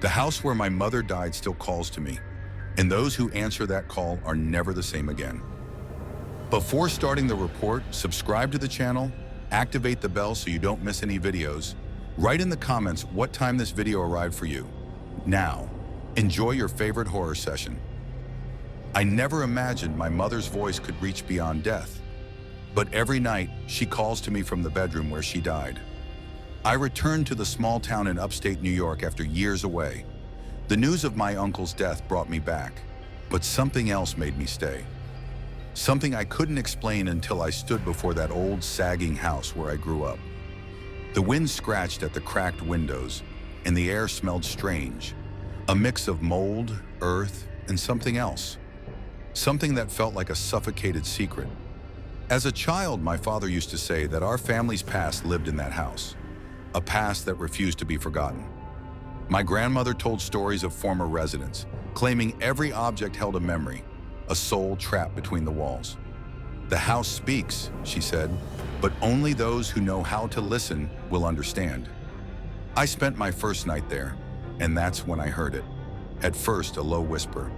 The house where my mother died still calls to me, and those who answer that call are never the same again. Before starting the report, subscribe to the channel, activate the bell so you don't miss any videos. Write in the comments what time this video arrived for you. Now, enjoy your favorite horror session. I never imagined my mother's voice could reach beyond death, but every night she calls to me from the bedroom where she died. I returned to the small town in upstate New York after years away. The news of my uncle's death brought me back, but something else made me stay. Something I couldn't explain until I stood before that old, sagging house where I grew up. The wind scratched at the cracked windows, and the air smelled strange, a mix of mold, earth, and something else. Something that felt like a suffocated secret. As a child, my father used to say that our family's past lived in that house, a past that refused to be forgotten. My grandmother told stories of former residents, claiming every object held a memory, a soul trapped between the walls. The house speaks, she said, but only those who know how to listen will understand. I spent my first night there, and that's when I heard it. At first, a low whisper,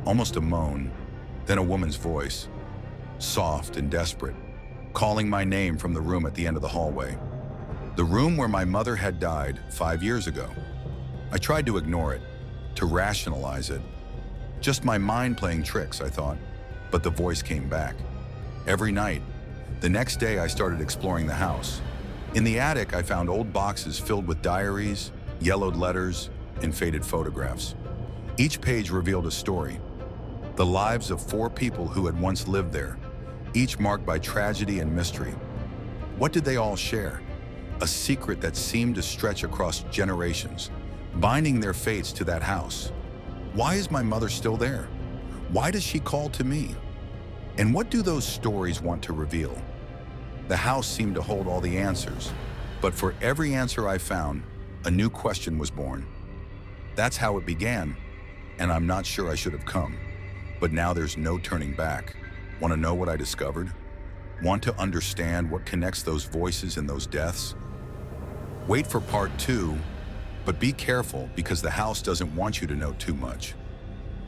almost a moan, then a woman's voice, soft and desperate, calling my name from the room at the end of the hallway. The room where my mother had died 5 years ago. I tried to ignore it, to rationalize it. Just my mind playing tricks, I thought, but the voice came back. Every night. The next day I started exploring the house. In the attic, I found old boxes filled with diaries, yellowed letters, and faded photographs. Each page revealed a story. The lives of 4 people who had once lived there, each marked by tragedy and mystery. What did they all share? A secret that seemed to stretch across generations, binding their fates to that house. Why is my mother still there? Why does she call to me? And what do those stories want to reveal? The house seemed to hold all the answers, but for every answer I found, a new question was born. That's how it began, and I'm not sure I should have come. But now there's no turning back. Want to know what I discovered? Want to understand what connects those voices and those deaths? Wait for part 2, but be careful because the house doesn't want you to know too much.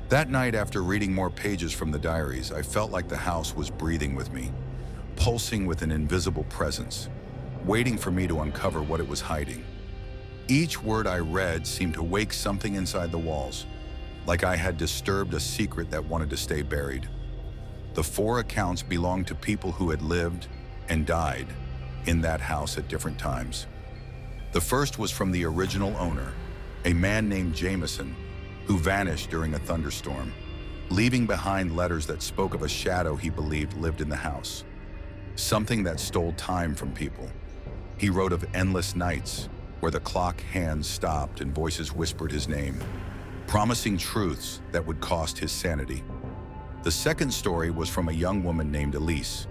That night, after reading more pages from the diaries, I felt like the house was breathing with me, pulsing with an invisible presence, waiting for me to uncover what it was hiding. Each word I read seemed to wake something inside the walls, like I had disturbed a secret that wanted to stay buried. The 4 accounts belonged to people who had lived and died in that house at different times. The first was from the original owner, a man named Jameson, who vanished during a thunderstorm, leaving behind letters that spoke of a shadow he believed lived in the house, something that stole time from people. He wrote of endless nights where the clock hands stopped and voices whispered his name, promising truths that would cost his sanity. The second story was from a young woman named Elise,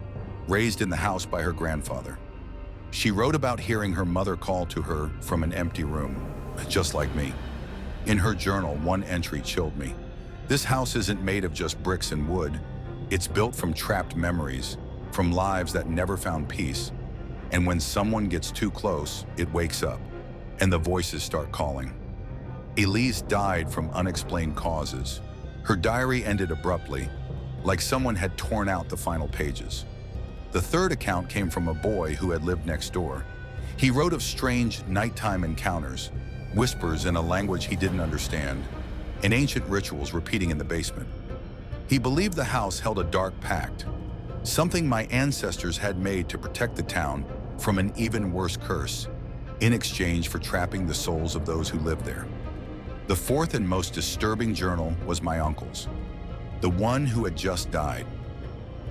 raised in the house by her grandfather. She wrote about hearing her mother call to her from an empty room, just like me. In her journal, one entry chilled me. This house isn't made of just bricks and wood. It's built from trapped memories, from lives that never found peace. And when someone gets too close, it wakes up, and the voices start calling. Elise died from unexplained causes. Her diary ended abruptly, like someone had torn out the final pages. The third account came from a boy who had lived next door. He wrote of strange nighttime encounters, whispers in a language he didn't understand, and ancient rituals repeating in the basement. He believed the house held a dark pact, something my ancestors had made to protect the town from an even worse curse, in exchange for trapping the souls of those who lived there. The fourth and most disturbing journal was my uncle's, the one who had just died.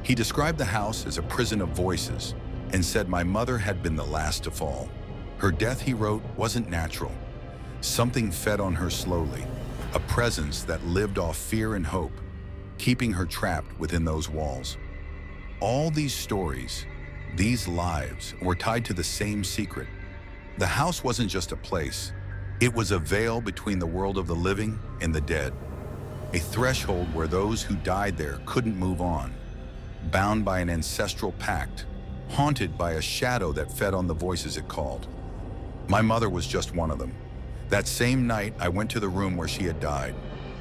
He described the house as a prison of voices and said my mother had been the last to fall. Her death, he wrote, wasn't natural. Something fed on her slowly, a presence that lived off fear and hope, keeping her trapped within those walls. All these stories, these lives, were tied to the same secret. The house wasn't just a place, it was a veil between the world of the living and the dead, a threshold where those who died there couldn't move on, bound by an ancestral pact, haunted by a shadow that fed on the voices it called. My mother was just one of them. That same night, I went to the room where she had died.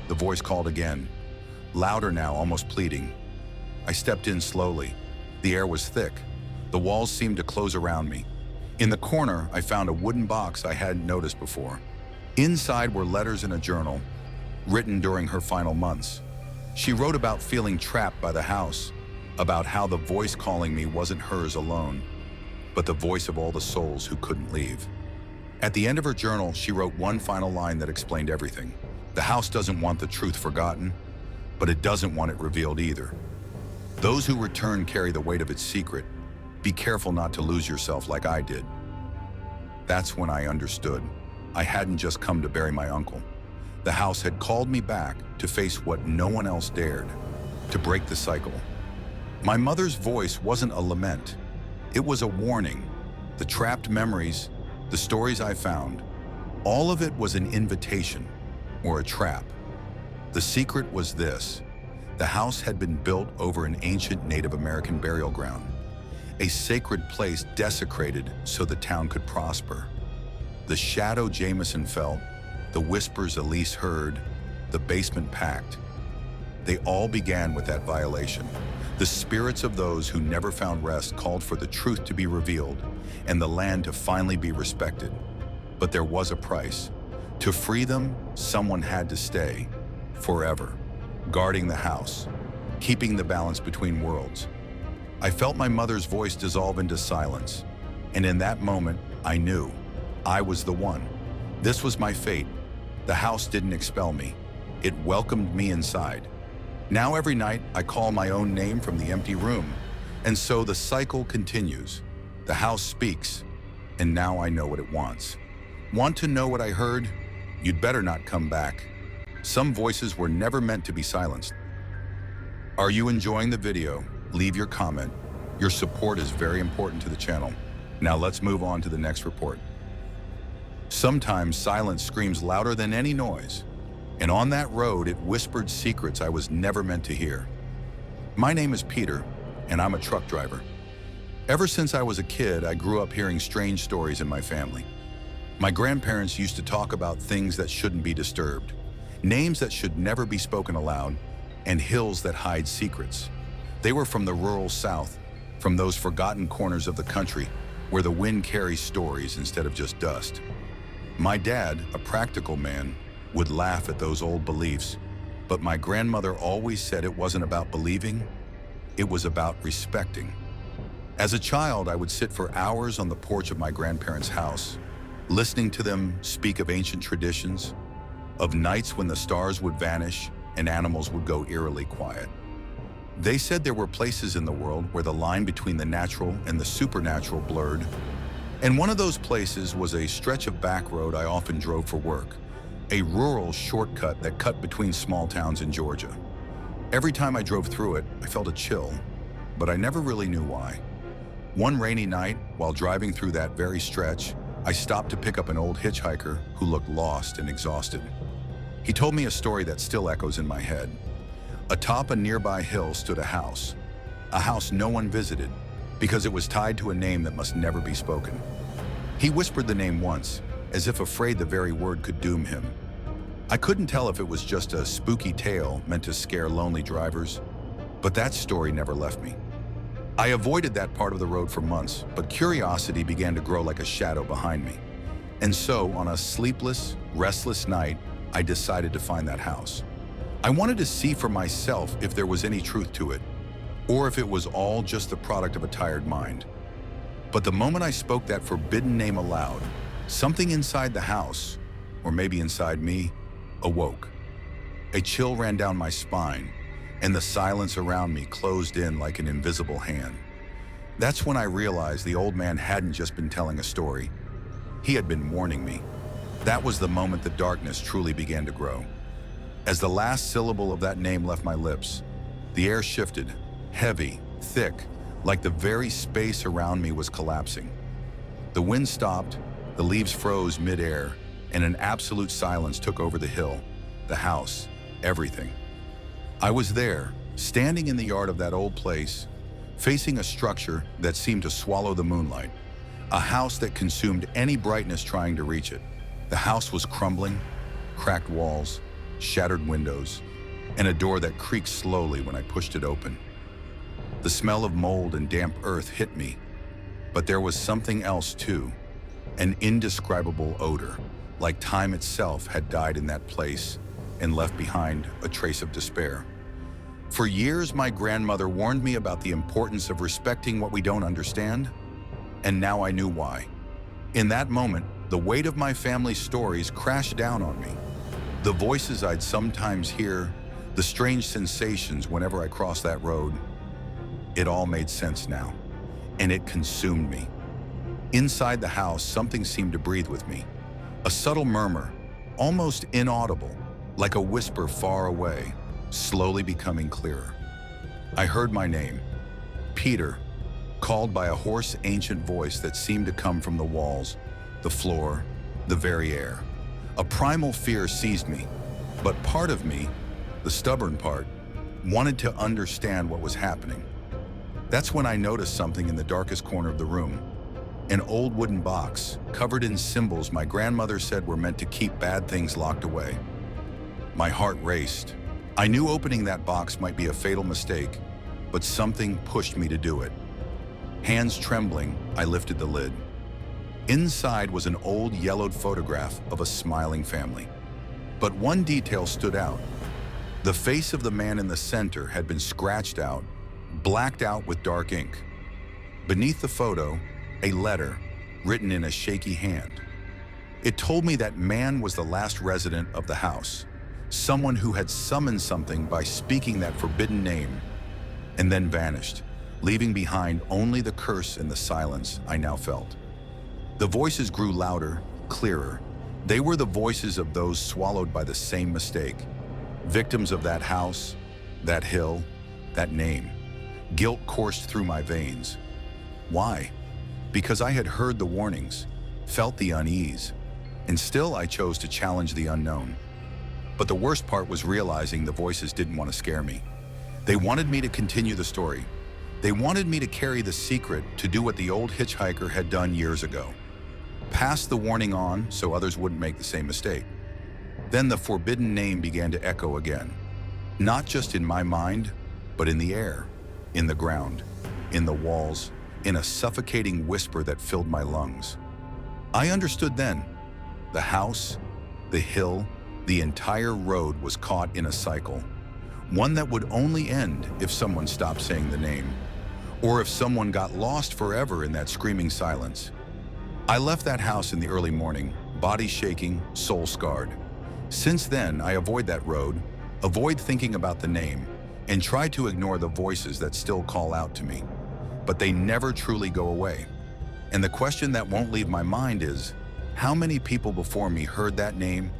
The voice called again, louder now, almost pleading. I stepped in slowly. The air was thick. The walls seemed to close around me. In the corner, I found a wooden box I hadn't noticed before. Inside were letters in a journal, written during her final months. She wrote about feeling trapped by the house, about how the voice calling me wasn't hers alone, but the voice of all the souls who couldn't leave. At the end of her journal, she wrote one final line that explained everything. The house doesn't want the truth forgotten, but it doesn't want it revealed either. Those who return carry the weight of its secret. Be careful not to lose yourself like I did. That's when I understood. I hadn't just come to bury my uncle. The house had called me back to face what no one else dared, to break the cycle. My mother's voice wasn't a lament. It was a warning. The trapped memories, the stories I found, all of it was an invitation or a trap. The secret was this. The house had been built over an ancient Native American burial ground, a sacred place desecrated so the town could prosper. The shadow Jameson felt, the whispers Elise heard, the basement packed. They all began with that violation. The spirits of those who never found rest called for the truth to be revealed and the land to finally be respected. But there was a price. To free them, someone had to stay, forever, guarding the house, keeping the balance between worlds. I felt my mother's voice dissolve into silence, and in that moment, I knew I was the one. This was my fate. The house didn't expel me. It welcomed me inside. Now every night, I call my own name from the empty room, and so the cycle continues. The house speaks, and now I know what it wants. Want to know what I heard? You'd better not come back. Some voices were never meant to be silenced. Are you enjoying the video? Leave your comment. Your support is very important to the channel. Now let's move on to the next report. Sometimes silence screams louder than any noise, and on that road it whispered secrets I was never meant to hear. My name is Peter, and I'm a truck driver. Ever since I was a kid, I grew up hearing strange stories in my family. My grandparents used to talk about things that shouldn't be disturbed, names that should never be spoken aloud, and hills that hide secrets. They were from the rural South, from those forgotten corners of the country where the wind carries stories instead of just dust. My dad, a practical man, would laugh at those old beliefs, but my grandmother always said it wasn't about believing, it was about respecting. As a child, I would sit for hours on the porch of my grandparents' house, listening to them speak of ancient traditions, of nights when the stars would vanish and animals would go eerily quiet. They said there were places in the world where the line between the natural and the supernatural blurred, and one of those places was a stretch of back road I often drove for work, a rural shortcut that cut between small towns in Georgia. Every time I drove through it, I felt a chill, but I never really knew why. One rainy night, while driving through that very stretch, I stopped to pick up an old hitchhiker who looked lost and exhausted. He told me a story that still echoes in my head. Atop a nearby hill stood a house no one visited, because it was tied to a name that must never be spoken. He whispered the name once, as if afraid the very word could doom him. I couldn't tell if it was just a spooky tale meant to scare lonely drivers, but that story never left me. I avoided that part of the road for months, but curiosity began to grow like a shadow behind me. And so, on a sleepless, restless night, I decided to find that house. I wanted to see for myself if there was any truth to it, or if it was all just the product of a tired mind. But the moment I spoke that forbidden name aloud, something inside the house, or maybe inside me, awoke. A chill ran down my spine, and the silence around me closed in like an invisible hand. That's when I realized the old man hadn't just been telling a story. He had been warning me. That was the moment the darkness truly began to grow. As the last syllable of that name left my lips, the air shifted, heavy, thick, like the very space around me was collapsing. The wind stopped, the leaves froze mid-air, and an absolute silence took over the hill, the house, everything. I was there, standing in the yard of that old place, facing a structure that seemed to swallow the moonlight, a house that consumed any brightness trying to reach it. The house was crumbling, cracked walls, shattered windows, and a door that creaked slowly when I pushed it open. The smell of mold and damp earth hit me, but there was something else too, an indescribable odor, like time itself had died in that place and left behind a trace of despair. For years, my grandmother warned me about the importance of respecting what we don't understand, and now I knew why. In that moment, the weight of my family's stories crashed down on me. The voices I'd sometimes hear, the strange sensations whenever I crossed that road, it all made sense now, and it consumed me. Inside the house, something seemed to breathe with me. A subtle murmur, almost inaudible, like a whisper far away, slowly becoming clearer. I heard my name, Peter, called by a hoarse, ancient voice that seemed to come from the walls, the floor, the very air. A primal fear seized me, but part of me, the stubborn part, wanted to understand what was happening. That's when I noticed something in the darkest corner of the room. An old wooden box, covered in symbols my grandmother said were meant to keep bad things locked away. My heart raced. I knew opening that box might be a fatal mistake, but something pushed me to do it. Hands trembling, I lifted the lid. Inside was an old yellowed photograph of a smiling family. But one detail stood out. The face of the man in the center had been scratched out, blacked out with dark ink. Beneath the photo, a letter written in a shaky hand. It told me that man was the last resident of the house, someone who had summoned something by speaking that forbidden name, and then vanished, leaving behind only the curse and the silence I now felt. The voices grew louder, clearer. They were the voices of those swallowed by the same mistake, victims of that house, that hill, that name. Guilt coursed through my veins. Why? Because I had heard the warnings, felt the unease, and still I chose to challenge the unknown. But the worst part was realizing the voices didn't want to scare me. They wanted me to continue the story. They wanted me to carry the secret, to do what the old hitchhiker had done years ago. Pass the warning on so others wouldn't make the same mistake. Then the forbidden name began to echo again. Not just in my mind, but in the air, in the ground, in the walls, in a suffocating whisper that filled my lungs. I understood then. The house, the hill, the entire road was caught in a cycle. One that would only end if someone stopped saying the name, or if someone got lost forever in that screaming silence. I left that house in the early morning, body shaking, soul scarred. Since then, I avoid that road, avoid thinking about the name, and try to ignore the voices that still call out to me. But they never truly go away. And the question that won't leave my mind is, how many people before me heard that name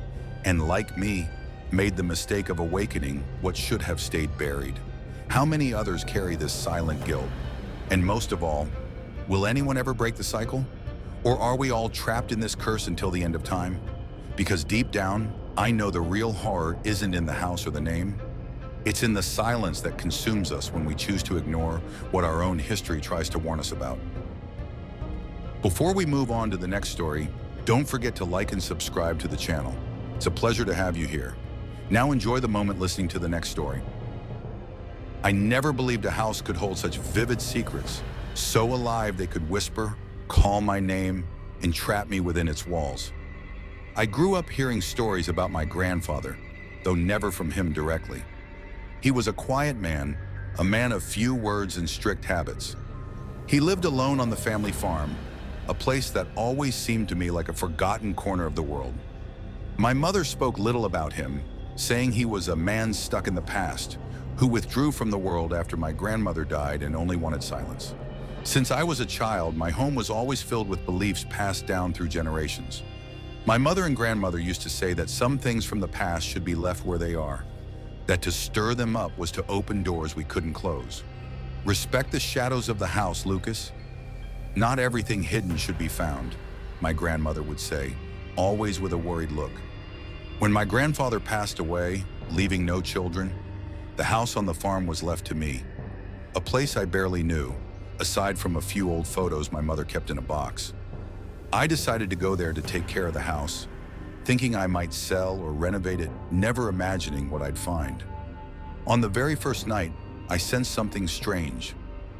and, like me, made the mistake of awakening what should have stayed buried? How many others carry this silent guilt? And most of all, will anyone ever break the cycle? Or are we all trapped in this curse until the end of time? Because deep down, I know the real horror isn't in the house or the name. It's in the silence that consumes us when we choose to ignore what our own history tries to warn us about. Before we move on to the next story, don't forget to like and subscribe to the channel. It's a pleasure to have you here. Now enjoy the moment listening to the next story. I never believed a house could hold such vivid secrets, so alive they could whisper, call my name, and trap me within its walls. I grew up hearing stories about my grandfather, though never from him directly. He was a quiet man, a man of few words and strict habits. He lived alone on the family farm, a place that always seemed to me like a forgotten corner of the world. My mother spoke little about him, saying he was a man stuck in the past, who withdrew from the world after my grandmother died and only wanted silence. Since I was a child, my home was always filled with beliefs passed down through generations. My mother and grandmother used to say that some things from the past should be left where they are, that to stir them up was to open doors we couldn't close. Respect the shadows of the house, Lucas. Not everything hidden should be found, my grandmother would say, always with a worried look. When my grandfather passed away, leaving no children, the house on the farm was left to me, a place I barely knew, aside from a few old photos my mother kept in a box. I decided to go there to take care of the house, thinking I might sell or renovate it, never imagining what I'd find. On the very first night, I sensed something strange.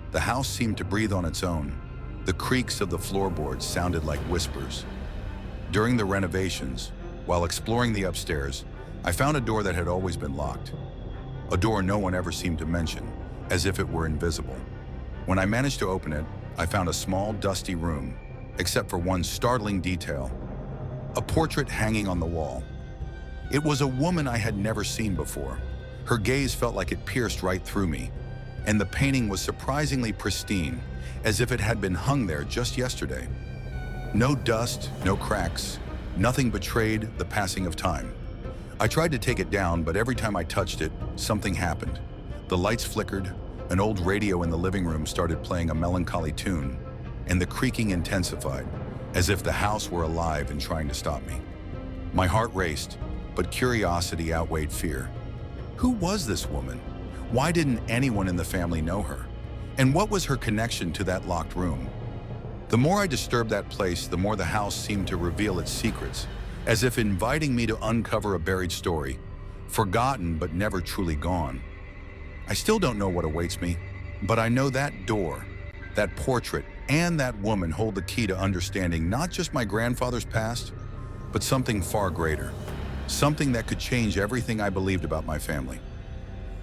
The house seemed to breathe on its own. The creaks of the floorboards sounded like whispers. During the renovations, while exploring the upstairs, I found a door that had always been locked. A door no one ever seemed to mention, as if it were invisible. When I managed to open it, I found a small, dusty room, except for one startling detail: a portrait hanging on the wall. It was a woman I had never seen before. Her gaze felt like it pierced right through me, and the painting was surprisingly pristine, as if it had been hung there just yesterday. No dust, no cracks, nothing betrayed the passing of time. I tried to take it down, but every time I touched it, something happened. The lights flickered, an old radio in the living room started playing a melancholy tune, and the creaking intensified, as if the house were alive and trying to stop me. My heart raced, but curiosity outweighed fear. Who was this woman? Why didn't anyone in the family know her? And what was her connection to that locked room? The more I disturbed that place, the more the house seemed to reveal its secrets, as if inviting me to uncover a buried story, forgotten but never truly gone. I still don't know what awaits me, but I know that door, that portrait, and that woman hold the key to understanding not just my grandfather's past, but something far greater, something that could change everything I believed about my family.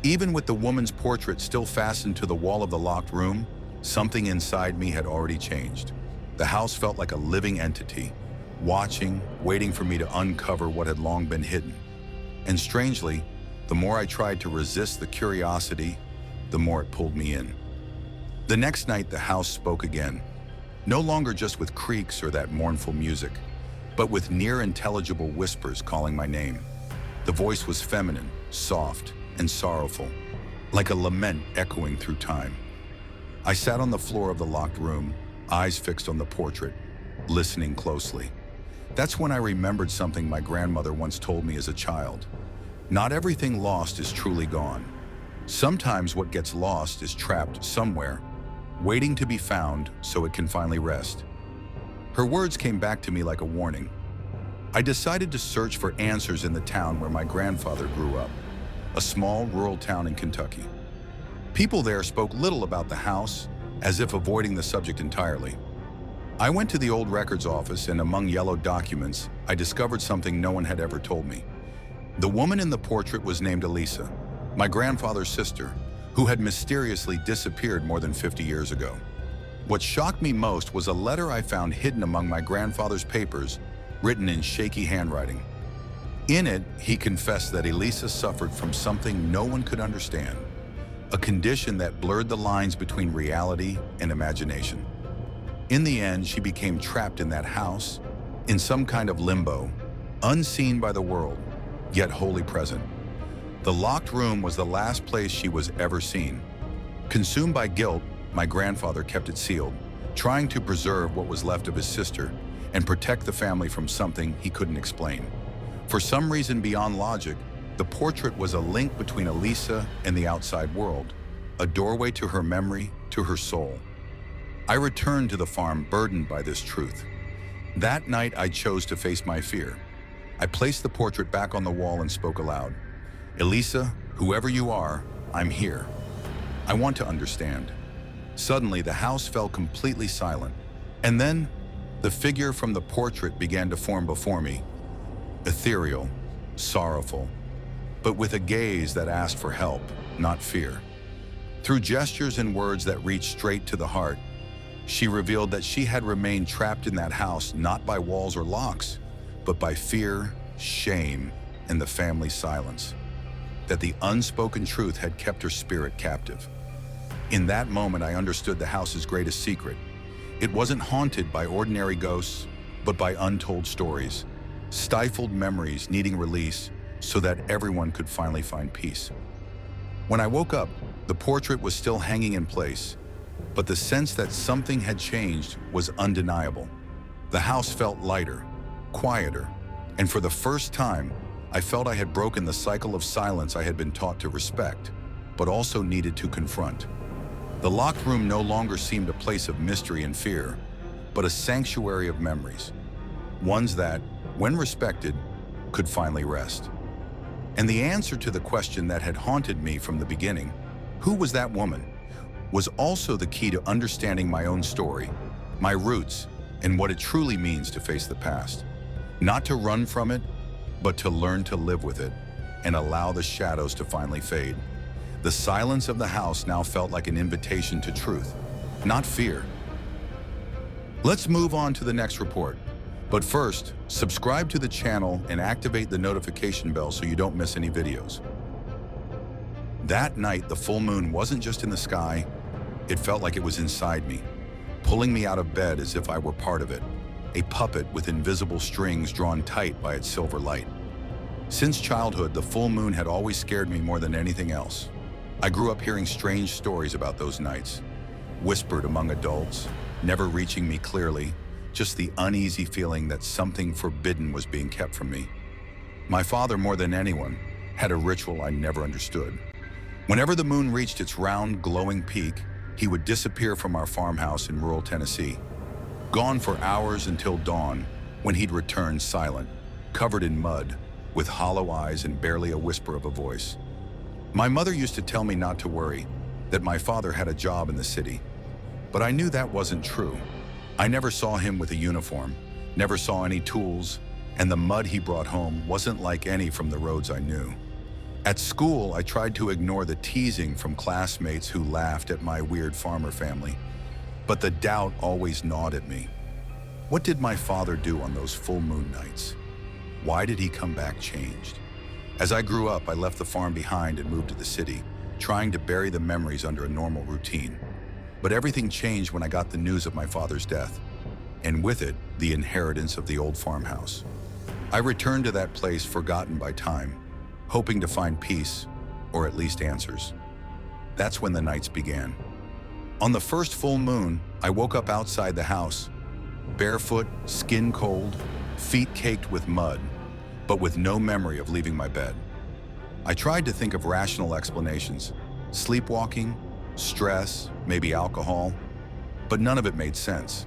Even with the woman's portrait still fastened to the wall of the locked room, something inside me had already changed. The house felt like a living entity, watching, waiting for me to uncover what had long been hidden. And strangely, the more I tried to resist the curiosity, the more it pulled me in. The next night, the house spoke again, no longer just with creaks or that mournful music, but with near intelligible whispers calling my name. The voice was feminine, soft, and sorrowful, like a lament echoing through time. I sat on the floor of the locked room, eyes fixed on the portrait, listening closely. That's when I remembered something my grandmother once told me as a child. Not everything lost is truly gone. Sometimes what gets lost is trapped somewhere, waiting to be found so it can finally rest. Her words came back to me like a warning. I decided to search for answers in the town where my grandfather grew up, a small rural town in Kentucky. People there spoke little about the house, as if avoiding the subject entirely. I went to the old records office, and among yellow documents, I discovered something no one had ever told me. The woman in the portrait was named Elisa, my grandfather's sister, who had mysteriously disappeared more than 50 years ago. What shocked me most was a letter I found hidden among my grandfather's papers, written in shaky handwriting. In it, he confessed that Elisa suffered from something no one could understand, a condition that blurred the lines between reality and imagination. In the end, she became trapped in that house, in some kind of limbo, unseen by the world, yet wholly present. The locked room was the last place she was ever seen. Consumed by guilt, my grandfather kept it sealed, trying to preserve what was left of his sister and protect the family from something he couldn't explain. For some reason beyond logic, the portrait was a link between Elisa and the outside world, a doorway to her memory, to her soul. I returned to the farm burdened by this truth. That night, I chose to face my fear. I placed the portrait back on the wall and spoke aloud. Elisa, whoever you are, I'm here. I want to understand. Suddenly, the house fell completely silent. And then, the figure from the portrait began to form before me. Ethereal, sorrowful, but with a gaze that asked for help, not fear. Through gestures and words that reached straight to the heart, she revealed that she had remained trapped in that house not by walls or locks, but by fear, shame, and the family's silence. That the unspoken truth had kept her spirit captive. In that moment, I understood the house's greatest secret. It wasn't haunted by ordinary ghosts, but by untold stories, stifled memories needing release so that everyone could finally find peace. When I woke up, the portrait was still hanging in place, but the sense that something had changed was undeniable. The house felt lighter, quieter, and for the first time, I felt I had broken the cycle of silence I had been taught to respect, but also needed to confront. The locked room no longer seemed a place of mystery and fear, but a sanctuary of memories. Ones that, when respected, could finally rest. And the answer to the question that had haunted me from the beginning, who was that woman, was also the key to understanding my own story, my roots, and what it truly means to face the past. Not to run from it, but to learn to live with it and allow the shadows to finally fade. The silence of the house now felt like an invitation to truth, not fear. Let's move on to the next report. But first, subscribe to the channel and activate the notification bell so you don't miss any videos. That night, the full moon wasn't just in the sky, it felt like it was inside me, pulling me out of bed as if I were part of it, a puppet with invisible strings drawn tight by its silver light. Since childhood, the full moon had always scared me more than anything else. I grew up hearing strange stories about those nights, whispered among adults, never reaching me clearly, just the uneasy feeling that something forbidden was being kept from me. My father, more than anyone, had a ritual I never understood. Whenever the moon reached its round, glowing peak, he would disappear from our farmhouse in rural Tennessee, gone for hours until dawn, when he'd return silent, covered in mud, with hollow eyes and barely a whisper of a voice. My mother used to tell me not to worry, that my father had a job in the city. But I knew that wasn't true. I never saw him with a uniform, never saw any tools, and the mud he brought home wasn't like any from the roads I knew. At school, I tried to ignore the teasing from classmates who laughed at my weird farmer family, but the doubt always gnawed at me. What did my father do on those full moon nights? Why did he come back changed? As I grew up, I left the farm behind and moved to the city, trying to bury the memories under a normal routine. But everything changed when I got the news of my father's death, and with it, the inheritance of the old farmhouse. I returned to that place forgotten by time, hoping to find peace, or at least answers. That's when the nights began. On the first full moon, I woke up outside the house, barefoot, skin cold, feet caked with mud, but with no memory of leaving my bed. I tried to think of rational explanations, sleepwalking, stress, maybe alcohol, but none of it made sense,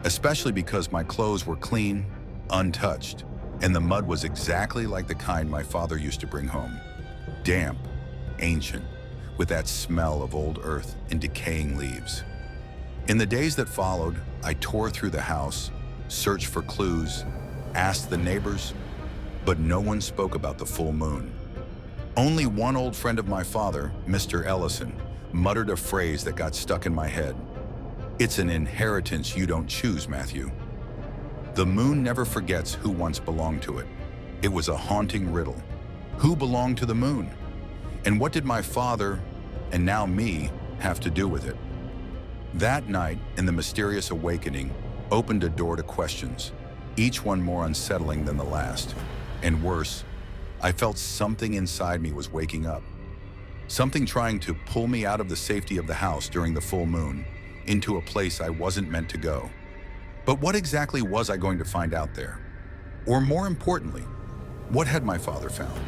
especially because my clothes were clean, untouched, and the mud was exactly like the kind my father used to bring home. Damp, ancient, with that smell of old earth and decaying leaves. In the days that followed, I tore through the house, searched for clues, asked the neighbors, but no one spoke about the full moon. Only one old friend of my father, Mr. Ellison, muttered a phrase that got stuck in my head. "It's an inheritance you don't choose, Matthew." The moon never forgets who once belonged to it. It was a haunting riddle. Who belonged to the moon? And what did my father, and now me, have to do with it? That night, in the mysterious awakening, opened a door to questions, each one more unsettling than the last. And worse, I felt something inside me was waking up. Something trying to pull me out of the safety of the house during the full moon, into a place I wasn't meant to go. But what exactly was I going to find out there? Or more importantly, what had my father found?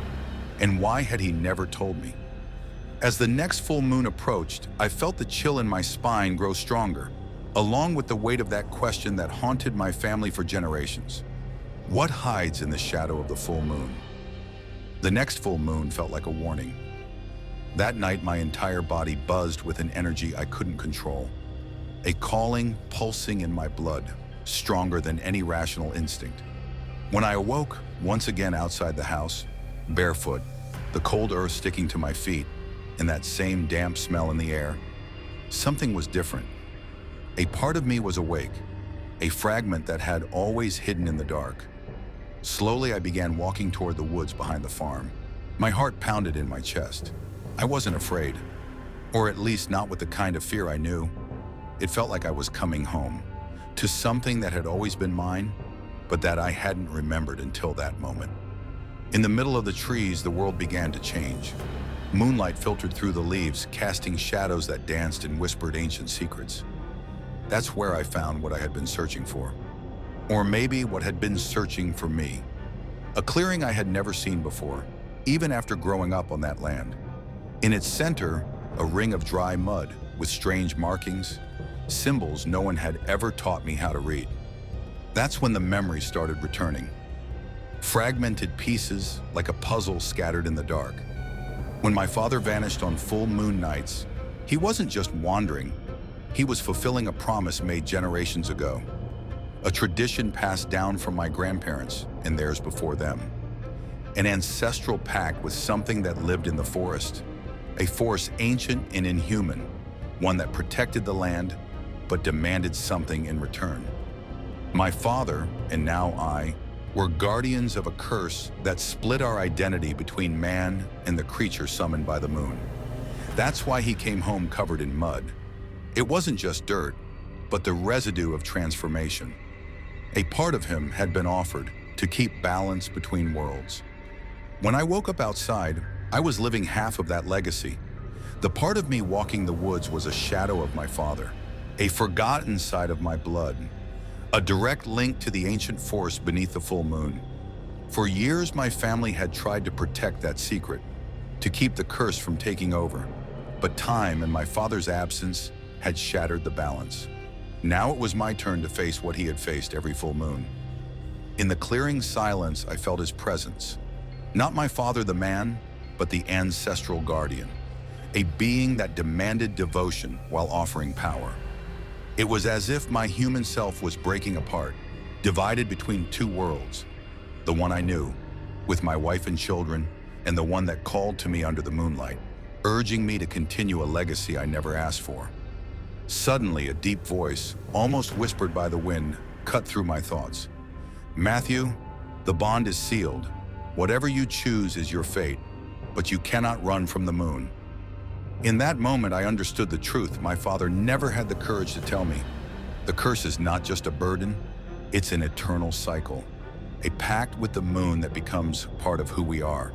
And why had he never told me? As the next full moon approached, I felt the chill in my spine grow stronger, along with the weight of that question that haunted my family for generations. What hides in the shadow of the full moon? The next full moon felt like a warning. That night, my entire body buzzed with an energy I couldn't control. A calling pulsing in my blood, stronger than any rational instinct. When I awoke, once again outside the house, barefoot, the cold earth sticking to my feet, and that same damp smell in the air, something was different. A part of me was awake, a fragment that had always hidden in the dark. Slowly, I began walking toward the woods behind the farm. My heart pounded in my chest. I wasn't afraid, or at least not with the kind of fear I knew. It felt like I was coming home, to something that had always been mine, but that I hadn't remembered until that moment. In the middle of the trees, the world began to change. Moonlight filtered through the leaves, casting shadows that danced and whispered ancient secrets. That's where I found what I had been searching for. Or maybe what had been searching for me. A clearing I had never seen before, even after growing up on that land. In its center, a ring of dry mud with strange markings, symbols no one had ever taught me how to read. That's when the memories started returning. fragmented pieces like a puzzle scattered in the dark. When my father vanished on full moon nights, he wasn't just wandering, he was fulfilling a promise made generations ago, a tradition passed down from my grandparents and theirs before them, an ancestral pact with something that lived in the forest, a force ancient and inhuman, one that protected the land but demanded something in return. My father, and now I, were guardians of a curse that split our identity between man and the creature summoned by the moon. That's why he came home covered in mud. It wasn't just dirt, but the residue of transformation. A part of him had been offered to keep balance between worlds. When I woke up outside, I was living half of that legacy. The part of me walking the woods was a shadow of my father, a forgotten side of my blood, a direct link to the ancient force beneath the full moon. For years, my family had tried to protect that secret, to keep the curse from taking over. But time and my father's absence had shattered the balance. Now it was my turn to face what he had faced every full moon. In the clearing silence, I felt his presence. Not my father the man, but the ancestral guardian, a being that demanded devotion while offering power. It was as if my human self was breaking apart, divided between two worlds, the one I knew, with my wife and children, and the one that called to me under the moonlight, urging me to continue a legacy I never asked for. Suddenly, a deep voice, almost whispered by the wind, cut through my thoughts. Matthew, the bond is sealed. Whatever you choose is your fate, but you cannot run from the moon. In that moment, I understood the truth my father never had the courage to tell me. The curse is not just a burden, it's an eternal cycle, a pact with the moon that becomes part of who we are.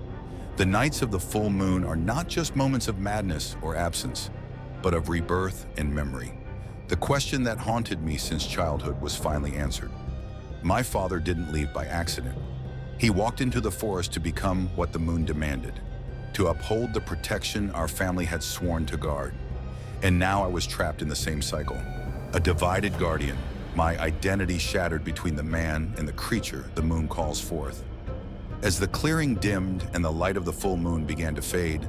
The nights of the full moon are not just moments of madness or absence, but of rebirth and memory. The question that haunted me since childhood was finally answered. My father didn't leave by accident. He walked into the forest to become what the moon demanded, to uphold the protection our family had sworn to guard. And now I was trapped in the same cycle, a divided guardian, my identity shattered between the man and the creature the moon calls forth. As the clearing dimmed and the light of the full moon began to fade,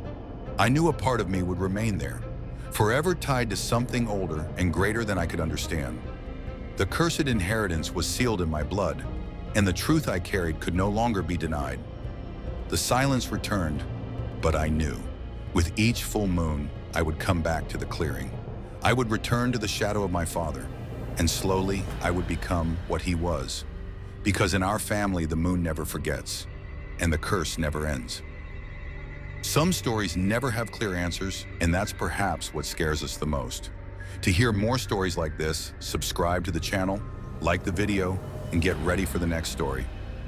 I knew a part of me would remain there, forever tied to something older and greater than I could understand. The cursed inheritance was sealed in my blood, and the truth I carried could no longer be denied. The silence returned, but I knew. With each full moon, I would come back to the clearing. I would return to the shadow of my father, and slowly I would become what he was. Because in our family, the moon never forgets, and the curse never ends. Some stories never have clear answers, and that's perhaps what scares us the most. To hear more stories like this, subscribe to the channel, like the video, and get ready for the next story.